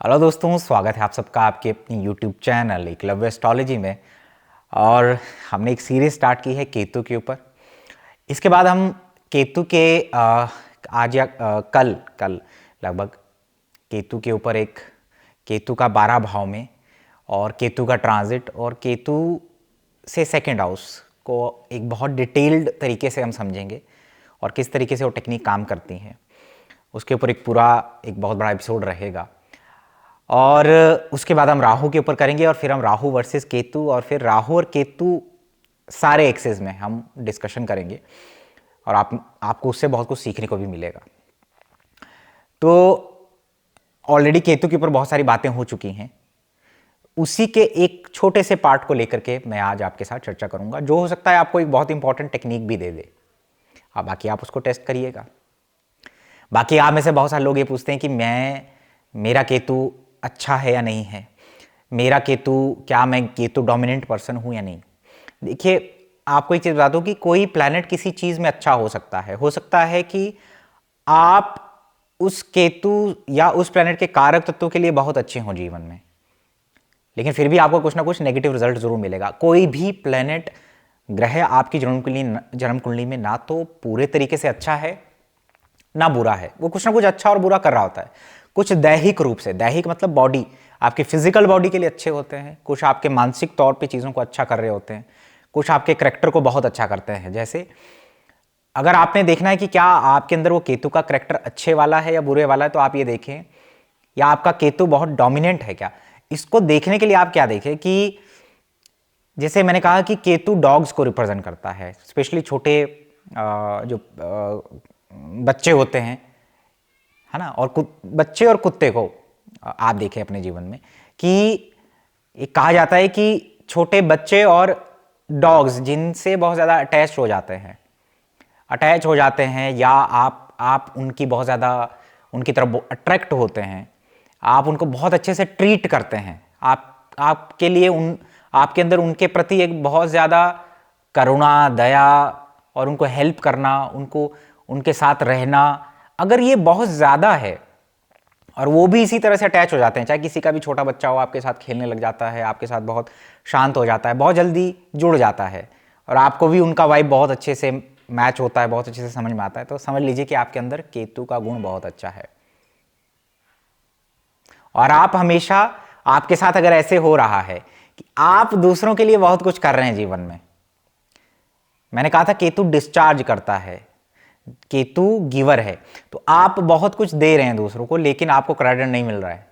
Hello दोस्तों, स्वागत है आप सबका आपके अपनी यूट्यूब चैनल एकलव्य एस्ट्रोलॉजी में। और हमने एक सीरीज स्टार्ट की है केतु के ऊपर। इसके बाद हम केतु के आज या कल कल लगभग केतु के ऊपर एक केतु का 12 भाव में और केतु का ट्रांजिट और केतु से सेकंड हाउस को एक बहुत डिटेल्ड तरीके से हम समझेंगे और किस तरीके से वो टेक्निक काम करती हैं उसके ऊपर एक बहुत बड़ा एपिसोड रहेगा। और उसके बाद हम राहु के ऊपर करेंगे और फिर हम राहु वर्सेस केतु और फिर राहु और केतु सारे एक्सेस में हम डिस्कशन करेंगे और आपको उससे बहुत कुछ सीखने को भी मिलेगा। तो ऑलरेडी केतु के ऊपर बहुत सारी बातें हो चुकी हैं, उसी के एक छोटे से पार्ट को लेकर के मैं आज आपके साथ चर्चा करूंगा, जो हो सकता है आपको एक बहुत इंपॉर्टेंट टेक्निक भी दे दे। अब बाकी आप उसको टेस्ट करिएगा। बाकी आप में से बहुत सारे लोग ये पूछते हैं कि मेरा केतु अच्छा है या नहीं है, मेरा केतु, क्या मैं केतु डोमिनेंट पर्सन हूं या नहीं। देखिए, आपको एक चीज बता दूं कि कोई प्लैनेट किसी चीज में अच्छा हो सकता है कि आप उस केतु या उस प्लैनेट के कारक तत्वों के लिए बहुत अच्छे हों जीवन में, लेकिन फिर भी आपको कुछ ना कुछ नेगेटिव रिजल्ट जरूर मिलेगा। कोई भी प्लैनेट ग्रह आपकी जन्म कुंडली में ना तो पूरे तरीके से अच्छा है ना बुरा है, वो कुछ ना कुछ अच्छा और बुरा कर रहा होता है। कुछ दैहिक रूप से, दैहिक मतलब बॉडी, आपके फिजिकल बॉडी के लिए अच्छे होते हैं, कुछ आपके मानसिक तौर पे चीज़ों को अच्छा कर रहे होते हैं, कुछ आपके करैक्टर को बहुत अच्छा करते हैं। जैसे अगर आपने देखना है कि क्या आपके अंदर वो केतु का करैक्टर अच्छे वाला है या बुरे वाला है, तो आप ये देखें या आपका केतु बहुत डोमिनेंट है क्या। इसको देखने के लिए आप क्या देखें कि जैसे मैंने कहा कि केतु डॉग्स को रिप्रेजेंट करता है, स्पेशली छोटे जो बच्चे होते हैं, है ना, और बच्चे और कुत्ते को आप देखें अपने जीवन में कि एक कहा जाता है कि छोटे बच्चे और डॉग्स जिनसे बहुत ज़्यादा अटैच हो जाते हैं या आप उनकी बहुत ज़्यादा उनकी तरफ अट्रैक्ट होते हैं, आप उनको बहुत अच्छे से ट्रीट करते हैं, आपके लिए आपके अंदर उनके प्रति एक बहुत ज़्यादा करुणा, दया और उनको हेल्प करना, उनके साथ रहना, अगर ये बहुत ज़्यादा है और वो भी इसी तरह से अटैच हो जाते हैं, चाहे किसी का भी छोटा बच्चा हो, आपके साथ खेलने लग जाता है, आपके साथ बहुत शांत हो जाता है, बहुत जल्दी जुड़ जाता है और आपको भी उनका वाइब बहुत अच्छे से मैच होता है, बहुत अच्छे से समझ में आता है, तो समझ लीजिए कि आपके अंदर केतु का गुण बहुत अच्छा है। और आप हमेशा, आपके साथ अगर ऐसे हो रहा है कि आप दूसरों के लिए बहुत कुछ कर रहे हैं जीवन में, मैंने कहा था केतु डिस्चार्ज करता है, केतु गिवर है, तो आप बहुत कुछ दे रहे हैं दूसरों को, लेकिन आपको क्रेडिट नहीं मिल रहा है,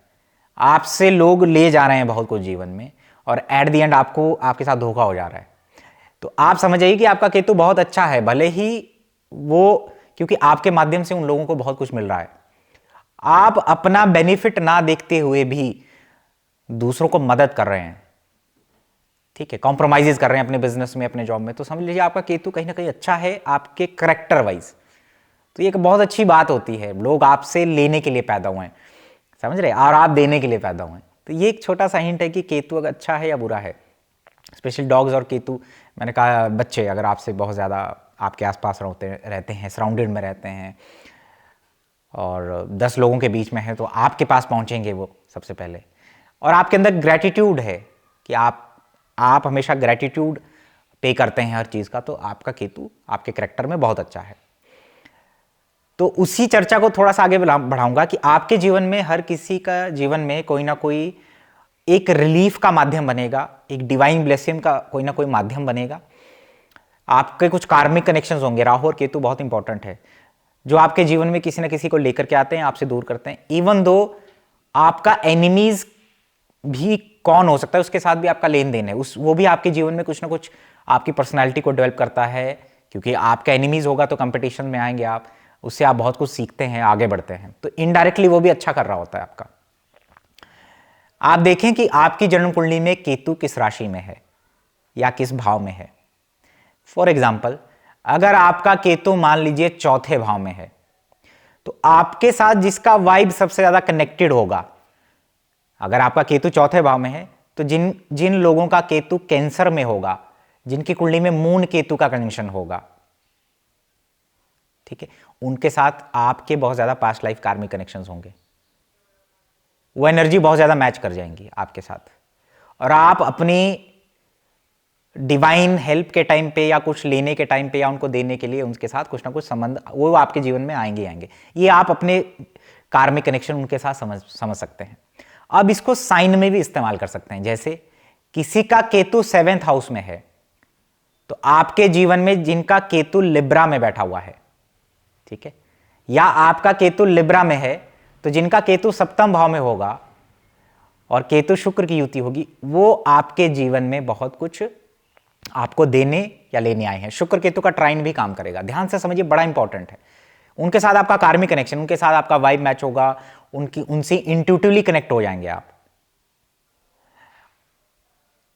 आपसे लोग ले जा रहे हैं बहुत कुछ जीवन में और एट द एंड आपके साथ धोखा हो जा रहा है। तो आप समझ जाइए कि आपका केतु बहुत अच्छा है, भले ही वो, क्योंकि आपके माध्यम से उन लोगों को बहुत कुछ मिल रहा है। आप अपना बेनिफिट ना देखते हुए भी दूसरों को मदद कर रहे हैं, ठीक है, कॉम्प्रोमाइजेस कर रहे हैं अपने बिजनेस में, अपने जॉब में, तो समझ लीजिए आपका केतु कहीं ना कहीं अच्छा है आपके करेक्टर वाइज। तो ये एक बहुत अच्छी बात होती है, लोग आपसे लेने के लिए पैदा हुए हैं, समझ रहे, और आप देने के लिए पैदा हुए हैं। तो ये एक छोटा सा हिंट है कि केतु अगर अच्छा है या बुरा है। स्पेशली डॉग्स और केतु, मैंने कहा बच्चे अगर आपसे बहुत ज़्यादा आपके आसपास रहते हैं, सराउंडेड में रहते हैं और 10 लोगों के बीच में है, तो आपके पास पहुंचेंगे वो सबसे पहले। और आपके अंदर ग्रेटिट्यूड है कि आप हमेशा ग्रेटिट्यूड पे करते हैं हर चीज़ का, तो आपका केतु आपके करेक्टर में बहुत अच्छा है। तो उसी चर्चा को थोड़ा सा आगे बढ़ाऊंगा कि आपके जीवन में, हर किसी का जीवन में कोई ना कोई एक रिलीफ का माध्यम बनेगा, एक डिवाइन ब्लेसिंग का कोई ना कोई माध्यम बनेगा। आपके कुछ कार्मिक कनेक्शंस होंगे, राहु और केतु बहुत इंपॉर्टेंट है, जो आपके जीवन में किसी ना किसी को लेकर के आते हैं, आपसे दूर करते हैं। इवन दो आपका एनिमीज भी कौन हो सकता है, उसके साथ भी आपका लेन देन है, वो भी आपके जीवन में कुछ ना कुछ आपकी पर्सनैलिटी को डेवलप करता है, क्योंकि आपका एनिमीज होगा तो कंपटीशन में आएंगे आप, उससे आप बहुत कुछ सीखते हैं, आगे बढ़ते हैं, तो इनडायरेक्टली वो भी अच्छा कर रहा होता है आपका। आप देखें कि आपकी जन्म कुंडली में केतु किस राशि में है या किस भाव में है। फॉर एग्जाम्पल, अगर आपका केतु मान लीजिए चौथे भाव में है, तो आपके साथ जिसका वाइब सबसे ज्यादा कनेक्टेड होगा, अगर आपका केतु चौथे भाव में है, तो जिन लोगों का केतु कैंसर में होगा, जिनकी कुंडली में मून केतु का कंजंक्शन होगा, ठीक है, उनके साथ आपके बहुत ज्यादा पास्ट लाइफ कार्मिक कनेक्शंस होंगे। वो एनर्जी बहुत ज़्यादा मैच कर जाएंगी आपके साथ, और आप अपनी डिवाइन हेल्प के टाइम पे या कुछ लेने के टाइम पे या उनको देने के लिए उनके साथ कुछ ना कुछ संबंध वो आपके जीवन में आएंगे ही आएंगे। ये आप अपने कार्मिक कनेक्शन उनके साथ समझ सकते हैं। अब इसको साइन में भी इस्तेमाल कर सकते हैं। जैसे किसी का केतु 7th हाउस में है, तो आपके जीवन में जिनका केतु लिब्रा में बैठा हुआ है, ठीक है, या आपका केतु लिब्रा में है, तो जिनका केतु 7th भाव में होगा और केतु शुक्र की युति होगी, वो आपके जीवन में बहुत कुछ आपको देने या लेने आए हैं। शुक्र केतु का ट्राइन भी काम करेगा, ध्यान से समझिए, बड़ा इंपॉर्टेंट है। उनके साथ आपका कार्मिक कनेक्शन, उनके साथ आपका वाइब मैच होगा, उनसे इंट्यूटिवली कनेक्ट हो जाएंगे आप।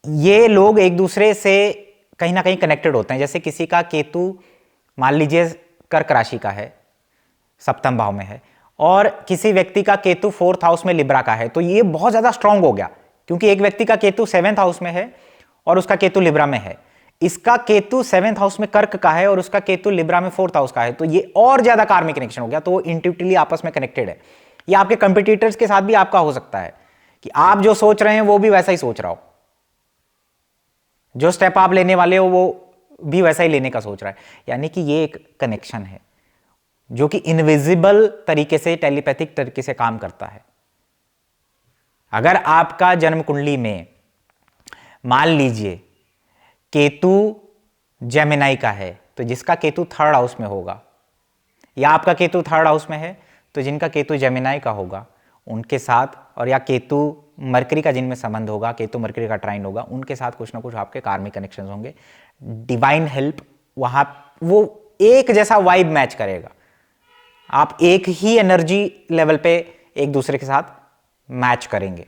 ये लोग एक दूसरे से कहीं ना कहीं कनेक्टेड होते हैं। जैसे किसी का केतु मान लीजिए कर्क राशि का है, 7th भाव में है, और किसी व्यक्ति का केतु 4th हाउस में लिब्रा का है, तो ये बहुत ज्यादा स्ट्रांग हो गया, क्योंकि एक व्यक्ति का केतु 7th हाउस में है और उसका केतु लिब्रा में है। इसका केतु 7th हाउस में कर्क का है और उसका केतु लिब्रा में 4th हाउस का है, तो ये और ज्यादा कार्मिक कनेक्शन हो गया। तो वो इंट्यूटिवली आपस में कनेक्टेड है। ये आपके कंपटीटर्स के साथ भी आपका हो सकता है कि आप जो सोच रहे हैं वो भी वैसा ही सोच रहा हो, जो स्टेप आप लेने वाले हो वो भी वैसा ही लेने का सोच रहा है। यानी कि ये एक कनेक्शन है जो कि इनविजिबल तरीके से, टेलीपैथिक तरीके से काम करता है। अगर आपका जन्म कुंडली में मान लीजिए केतु जेमिनाई का है, तो जिसका केतु 3rd हाउस में होगा, या आपका केतु 3rd हाउस में है तो जिनका केतु जेमिनाई का होगा उनके साथ, और या केतु मरकरी का जिनमें संबंध होगा, केतु मरकरी का ट्राइन होगा, उनके साथ कुछ ना कुछ आपके कार्मिक कनेक्शंस होंगे। डिवाइन हेल्प वहां, वो एक जैसा वाइब मैच करेगा, आप एक ही एनर्जी लेवल पे एक दूसरे के साथ मैच करेंगे।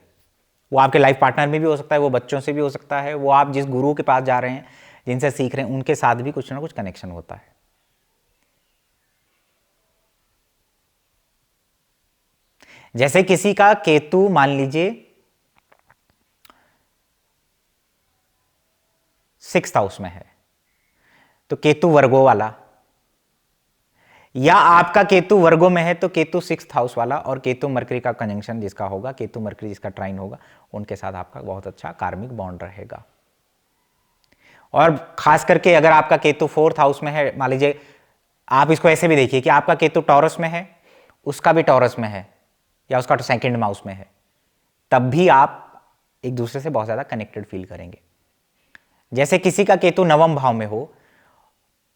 वो आपके लाइफ पार्टनर में भी हो सकता है, वो बच्चों से भी हो सकता है, वो आप जिस गुरु के पास जा रहे हैं, जिनसे सीख रहे हैं, उनके साथ भी कुछ ना कुछ कनेक्शन होता है। जैसे किसी का केतु मान लीजिए 6th हाउस में है, तो केतु वर्गो वाला, या आपका केतु वर्गो में है तो केतु 6th हाउस वाला और केतु मरकरी का कंजंक्शन जिसका होगा, केतु मरकरी जिसका ट्राइन होगा, उनके साथ आपका बहुत अच्छा कार्मिक बॉन्ड रहेगा। और खास करके अगर आपका केतु 4th हाउस में है, मान लीजिए आप इसको ऐसे भी देखिए कि आपका केतु टॉरस में है, उसका भी टॉरस में है, या उसका 2nd हाउस में है, तब भी आप एक दूसरे से बहुत ज्यादा कनेक्टेड फील करेंगे। जैसे किसी का केतु 9वें भाव में हो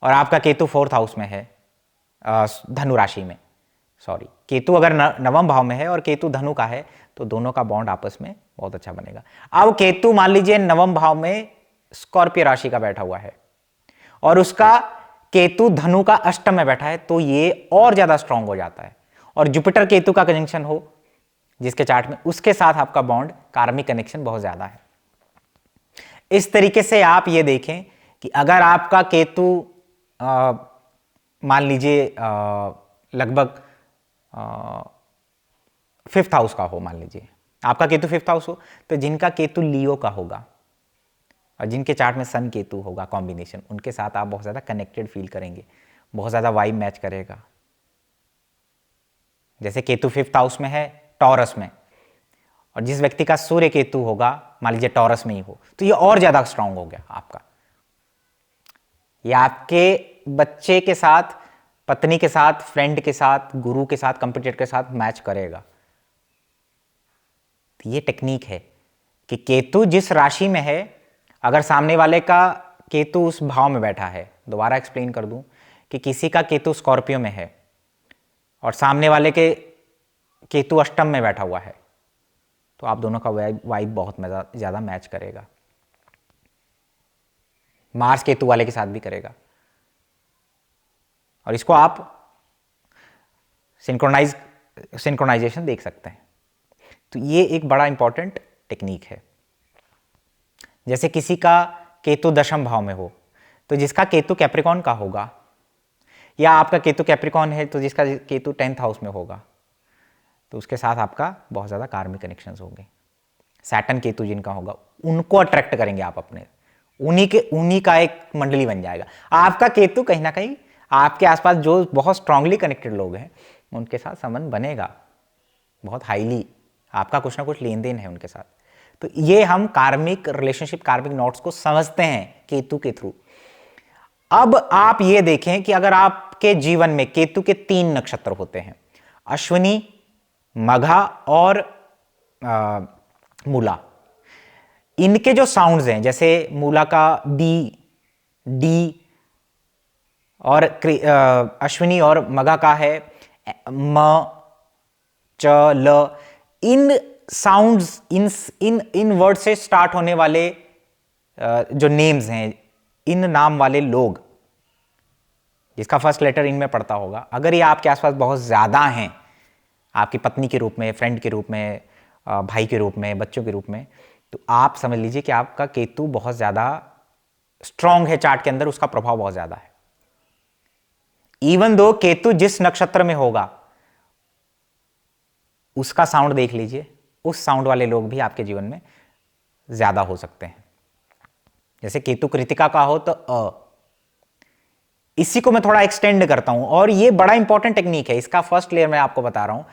और आपका केतु 4th हाउस में है, धनु राशि में, सॉरी, केतु अगर 9वें भाव में है और केतु धनु का है, तो दोनों का बॉन्ड आपस में बहुत अच्छा बनेगा। अब केतु मान लीजिए 9वें भाव में स्कॉर्पियो राशि का बैठा हुआ है और उसका केतु धनु का 8th में बैठा है, तो ये और ज्यादा स्ट्रांग हो जाता है। और जुपिटर केतु का कंजंक्शन हो जिसके चार्ट में, उसके साथ आपका बॉन्ड, कार्मिक कनेक्शन बहुत ज्यादा है। इस तरीके से आप ये देखें कि अगर आपका केतु मान लीजिए लगभग 5th हाउस का हो, मान लीजिए आपका केतु 5th हाउस हो, तो जिनका केतु लियो का होगा और जिनके चार्ट में सन केतु होगा कॉम्बिनेशन, उनके साथ आप बहुत ज़्यादा कनेक्टेड फील करेंगे, बहुत ज़्यादा वाइब मैच करेगा। जैसे केतु 5th हाउस में है टॉरस में, और जिस व्यक्ति का सूर्य केतु होगा मान लीजिए टॉरस में ही हो, तो ये और ज़्यादा स्ट्रांग हो गया आपका। ये आपके बच्चे के साथ, पत्नी के साथ, फ्रेंड के साथ, गुरु के साथ, कंप्यूटर के साथ मैच करेगा। तो ये टेक्निक है कि केतु जिस राशि में है, अगर सामने वाले का केतु उस भाव में बैठा है, दोबारा एक्सप्लेन कर दूं कि किसी का केतु स्कॉर्पियो में है और सामने वाले के केतु 8th में बैठा हुआ है, तो आप दोनों का वाइब बहुत ज़्यादा मैच करेगा। मार्स केतु वाले के साथ भी करेगा, और इसको आप सिंक्रोनाइजेशन देख सकते हैं। तो ये एक बड़ा इंपॉर्टेंट टेक्निक है। जैसे किसी का केतु 10वें भाव में हो, तो जिसका केतु कैप्रिकॉर्न का होगा, या आपका केतु कैप्रिकॉर्न है तो जिसका केतु 10th हाउस में होगा, तो उसके साथ आपका बहुत ज़्यादा कार्मिक कनेक्शंस होंगे। सैटर्न केतु जिनका होगा, उनको अट्रैक्ट करेंगे आप अपने, उन्हीं का एक मंडली बन जाएगा। आपका केतु कहीं ना कहीं आपके आसपास जो बहुत स्ट्रांगली कनेक्टेड लोग हैं, उनके साथ संबंध बनेगा, बहुत हाईली आपका कुछ ना कुछ लेन देन है उनके साथ। तो ये हम कार्मिक रिलेशनशिप, कार्मिक नोट्स को समझते हैं केतु के थ्रू। अब आप ये देखें कि अगर आपके जीवन में केतु के 3 नक्षत्र होते हैं, अश्विनी, मघा और मूला, इनके जो साउंड्स हैं, जैसे मूला का डी, डी, और अश्विनी और मघा का है म, च, ल, इन साउंड्स, इन वर्ड से स्टार्ट होने वाले जो नेम्स हैं, इन नाम वाले लोग जिसका फर्स्ट लेटर इनमें पड़ता होगा, अगर ये आपके आसपास बहुत ज्यादा हैं, आपकी पत्नी के रूप में, फ्रेंड के रूप में, भाई के रूप में, बच्चों के रूप में, तो आप समझ लीजिए कि आपका केतु बहुत ज्यादा स्ट्रांग है चार्ट के अंदर, उसका प्रभाव बहुत ज्यादा है। इवन दो केतु जिस नक्षत्र में होगा उसका साउंड देख लीजिए, उस साउंड वाले लोग भी आपके जीवन में ज्यादा हो सकते हैं। जैसे केतु कृतिका का हो तो अ, इसी को मैं थोड़ा एक्सटेंड करता हूं, और ये बड़ा इंपॉर्टेंट टेक्निक है। इसका फर्स्ट लेयर मैं आपको बता रहा हूं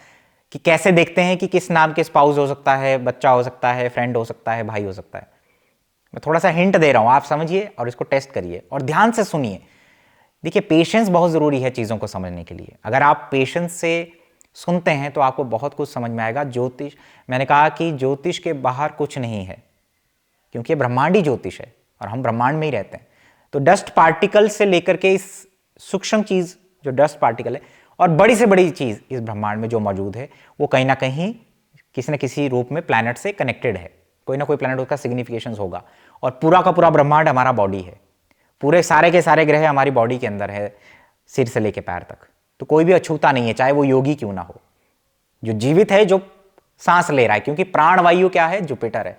कि कैसे देखते हैं कि किस नाम के स्पाउस हो सकता है, बच्चा हो सकता है, फ्रेंड हो सकता है, भाई हो सकता है। मैं थोड़ा सा हिंट दे रहा हूं, आप समझिए और इसको टेस्ट करिए और ध्यान से सुनिए। देखिए, पेशेंस बहुत जरूरी है चीजों को समझने के लिए। अगर आप पेशेंस से सुनते हैं तो आपको बहुत कुछ समझ में आएगा। ज्योतिष, मैंने कहा कि ज्योतिष के बाहर कुछ नहीं है, क्योंकि ब्रह्मांडी ज्योतिष है और हम ब्रह्मांड में ही रहते हैं। तो डस्ट पार्टिकल से लेकर के इस सूक्ष्म चीज जो डस्ट पार्टिकल है, और बड़ी से बड़ी चीज इस ब्रह्मांड में जो मौजूद है, वो कहीं ना कहीं किसी न किसी रूप में प्लैनेट से कनेक्टेड है। कोई ना कोई प्लैनेट उसका सिग्निफिकेशन होगा। और पूरा का पूरा ब्रह्मांड हमारा बॉडी है, पूरे सारे के सारे ग्रह हमारी बॉडी के अंदर है, सिर से लेकर पैर तक। तो कोई भी अछूता नहीं है, चाहे वो योगी क्यों ना हो। जो जीवित है, जो सांस ले रहा है, क्योंकि प्राण वायु क्या है, जुपिटर है,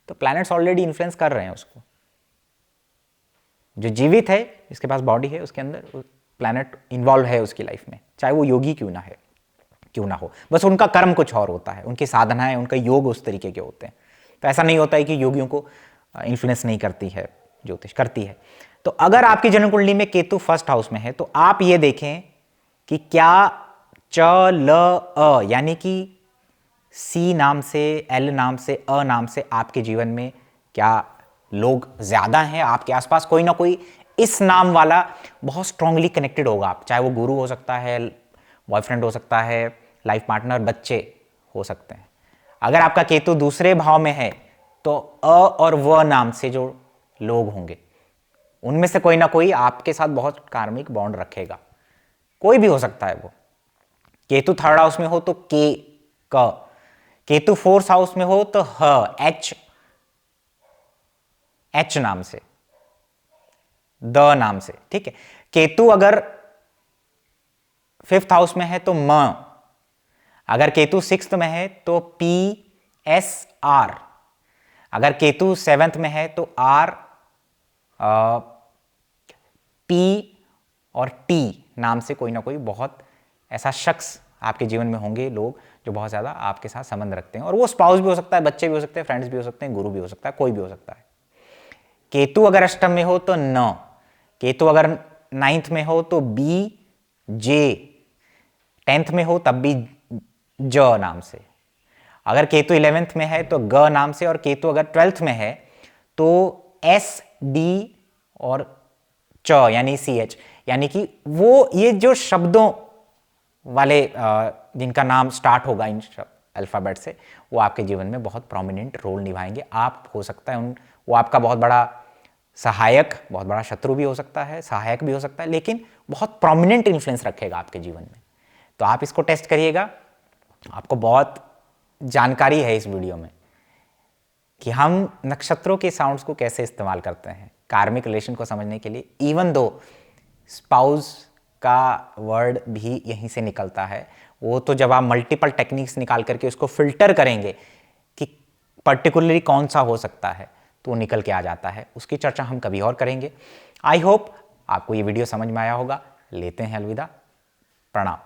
तो प्लैनेट्स ऑलरेडी इन्फ्लुएंस कर रहे हैं उसको। जो जीवित है, जिसके पास बॉडी है, उसके अंदर प्लैनेट इन्वॉल्व है उसकी लाइफ में, चाहे वो योगी क्यों ना है, क्यों ना हो। बस उनका कर्म कुछ और होता है, उनकी साधनाएं, उनका योग उस तरीके के होते हैं। तो ऐसा नहीं होता है कि योगियों को इन्फ्लुएंस नहीं करती है, ज्योतिष करती है। तो अगर आपकी जन्म कुंडली में केतु फर्स्ट हाउस में है, तो आप ये देखें कि क्या च, ल, अ, यानी कि सी नाम से, एल नाम से, अ नाम से आपके जीवन में क्या लोग ज्यादा हैं? आपके आसपास कोई ना कोई इस नाम वाला बहुत स्ट्रांगली कनेक्टेड होगा। आप, चाहे वो गुरु हो सकता है, बॉयफ्रेंड हो सकता है, लाइफ पार्टनर, बच्चे हो सकते हैं। अगर आपका केतु दूसरे भाव में है, तो अ और व नाम से जो लोग होंगे, उनमें से कोई ना कोई आपके साथ बहुत कार्मिक बॉन्ड रखेगा। कोई भी हो सकता है वो। केतु थर्ड हाउस में हो तो के, क, केतु फोर्थ हाउस में हो तो ह, एच, एच नाम से, द नाम से, ठीक है। केतु अगर फिफ्थ हाउस में है तो म, अगर केतु सिक्स्थ में है तो पी, एस, आर, अगर केतु सेवेंथ में है तो आर, पी और टी नाम से कोई ना कोई बहुत ऐसा शख्स आपके जीवन में होंगे, लोग जो बहुत ज्यादा आपके साथ संबंध रखते हैं। और वो स्पाउस भी हो सकता है, बच्चे भी हो सकते हैं, फ्रेंड्स भी हो सकते हैं, गुरु भी हो सकता है, कोई भी हो सकता है। केतु अगर अष्टम में हो तो न, केतु अगर नाइन्थ में हो तो बी, जे, 10th में हो तब भी ज नाम से, अगर केतु 11th में है तो ग नाम से, और केतु अगर 12th में है तो एस, डी और च यानी सी एच, यानी कि वो ये जो शब्दों वाले जिनका नाम स्टार्ट होगा इन अल्फाबेट से, वो आपके जीवन में बहुत प्रोमिनेंट रोल निभाएंगे। आप हो सकता है वो आपका बहुत बड़ा सहायक, बहुत बड़ा शत्रु भी हो सकता है, सहायक भी हो सकता है, लेकिन बहुत प्रोमिनेंट इन्फ्लुएंस रखेगा आपके जीवन में। तो आप इसको टेस्ट करिएगा। आपको बहुत जानकारी है इस वीडियो में कि हम नक्षत्रों के साउंड्स को कैसे इस्तेमाल करते हैं कार्मिक रिलेशन को समझने के लिए। इवन दो स्पाउस का वर्ड भी यहीं से निकलता है, वो तो जब आप मल्टीपल टेक्निक्स निकाल करके उसको फिल्टर करेंगे कि पर्टिकुलरली कौन सा हो सकता है, तो वो निकल के आ जाता है। उसकी चर्चा हम कभी और करेंगे। आई होप आपको ये वीडियो समझ में आया होगा। लेते हैं अलविदा, प्रणाम।